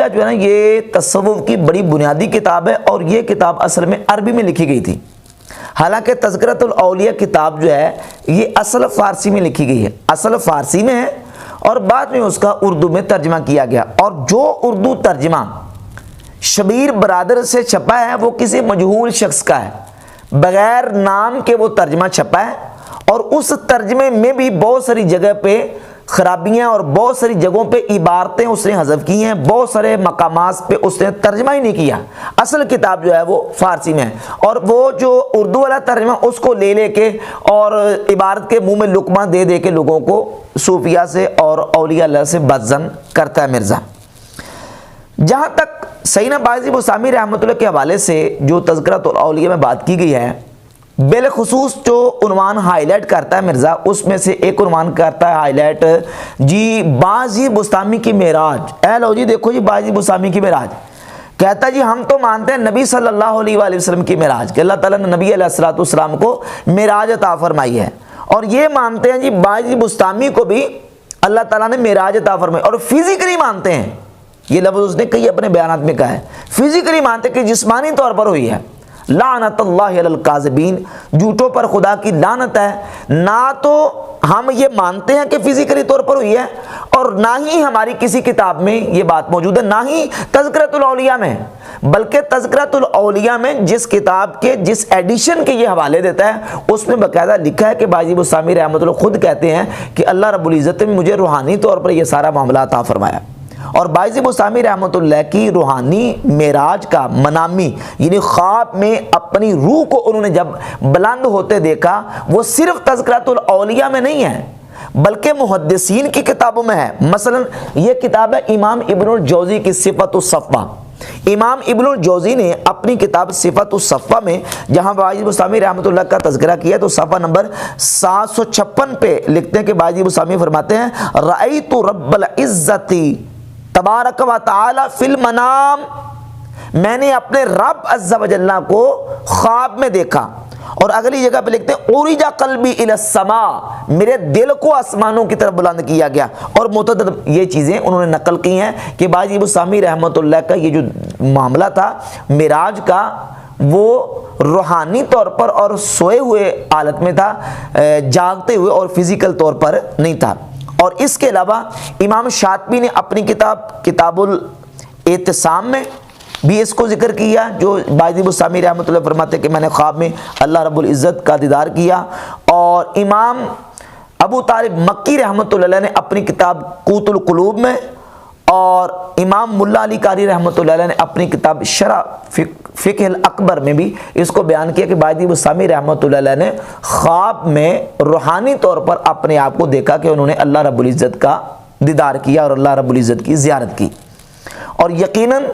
جو ہے نا یہ تصوف کی بڑی بنیادی کتاب ہے، اور یہ کتاب اصل میں عربی میں لکھی گئی تھی، حالانکہ تذکرۃ الاولیاء کتاب جو ہے یہ اصل فارسی میں لکھی گئی ہے، اصل فارسی میں ہے اور بعد میں اس کا اردو میں ترجمہ کیا گیا، اور جو اردو ترجمہ شبیر برادر سے چھپا ہے وہ کسی مجہول شخص کا ہے، بغیر نام کے وہ ترجمہ چھپا ہے، اور اس ترجمے میں بھی بہت ساری جگہ پہ خرابیاں اور بہت ساری جگہوں پہ عبارتیں اس نے حذف کی ہیں، بہت سارے مقامات پہ اس نے ترجمہ ہی نہیں کیا۔ اصل کتاب جو ہے وہ فارسی میں ہے، اور وہ جو اردو والا ترجمہ اس کو لے کے اور عبارت کے منہ میں لقمہ دے کے لوگوں کو صوفیہ سے اور اولیاء اللہ سے بدظن کرتا ہے مرزا۔ جہاں تک سیدنا باعث بسطامی رحمۃ اللہ کے حوالے سے جو تذکرۃ الاولیاء میں بات کی گئی ہے، بالخصوص جو عنوان ہائی لائٹ کرتا ہے مرزا، اس میں سے ایک عنوان کرتا ہے ہائی لائٹ جی باعث بسطامی کی معراج۔ اے لو جی دیکھو جی باعث بسطامی کی معراج، کہتا ہے جی ہم تو مانتے ہیں نبی صلی اللہ علیہ وآلہ وسلم کی معراج کہ اللہ تعالیٰ نے نبی علیہ الصلوۃ والسلام کو معراج عطا فرمائی ہے، اور یہ مانتے ہیں جی باعث بسطامی کو بھی اللہ تعالیٰ نے معراج عطا فرمائی، اور فزیکلی مانتے ہیں، یہ لفظ اس نے کئی اپنے بیانات میں کہا ہے، فزیکلی مانتے کہ جسمانی طور پر ہوئی ہے۔ لعنت اللہ علی الکاذبین، جھوٹوں پر خدا کی لعنت ہے۔ نہ تو ہم یہ مانتے ہیں کہ فزیکلی طور پر ہوئی ہے، اور نہ ہی ہماری کسی کتاب میں یہ بات موجود ہے، نہ ہی تذکرۃ الاولیاء میں، بلکہ تذکرۃ الاولیاء میں جس کتاب کے جس ایڈیشن کے یہ حوالے دیتا ہے اس میں باقاعدہ لکھا ہے کہ باعث بسطامی رحمۃ اللہ خود کہتے ہیں کہ اللہ رب العزت نے مجھے روحانی طور پر یہ سارا معاملہ عطا فرمایا، اور باعث بسطامی رحمۃ اللہ کی روحانی معراج کا منامی یعنی خواب میں اپنی روح کو انہوں نے جب بلند ہوتے دیکھا، وہ صرف تذکرۃ الاولیاء میں نہیں ہے بلکہ محدثین کی کتابوں میں ہے۔ مثلا یہ کتاب ہے امام ابن الجوزی کی صفت الصفوہ۔ امام ابن الجوزی نے اپنی کتاب صفت الصفوہ میں جہاں باعث بسطامی رحمۃ اللہ کا تذکرہ کیا تو صفحہ نمبر 756 پہ لکھتے ہیں کہ باعث بسطامی فرماتے ہیں رأیت رب العزت تبارک و تعالی فی المنام، میں نے اپنے رب عز و جل کو خواب میں دیکھا، اور اگلی جگہ پہ لکھتے ہیں اورج قلبی الی السماء، میرے دل کو آسمانوں کی طرف بلند کیا گیا، اور متعدد یہ چیزیں انہوں نے نقل کی ہیں کہ باعث بسطامی رحمۃ اللہ کا یہ جو معاملہ تھا معراج کا وہ روحانی طور پر اور سوئے ہوئے حالت میں تھا، جاگتے ہوئے اور فزیکل طور پر نہیں تھا۔ اور اس کے علاوہ امام شاطبی نے اپنی کتاب الاعتصام میں بھی اس کو ذکر کیا، جو باعث بسطامی رحمۃ اللہ فرماتے ہیں کہ میں نے خواب میں اللہ رب العزت کا دیدار کیا، اور امام ابو طالب مکی رحمۃ اللہ علیہ نے اپنی کتاب قوت القلوب میں، اور امام ملا علی قاری رحمۃ اللہ علیہ نے اپنی کتاب شرح فقہ الاکبر میں بھی اس کو بیان کیا کہ باعث بسطامی رحمۃ اللہ علیہ نے خواب میں روحانی طور پر اپنے آپ کو دیکھا کہ انہوں نے اللہ رب العزت کا دیدار کیا اور اللہ رب العزت کی زیارت کی۔ اور یقیناً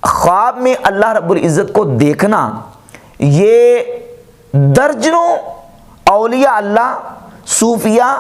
خواب میں اللہ رب العزت کو دیکھنا یہ درجنوں اولیاء اللہ صوفیہ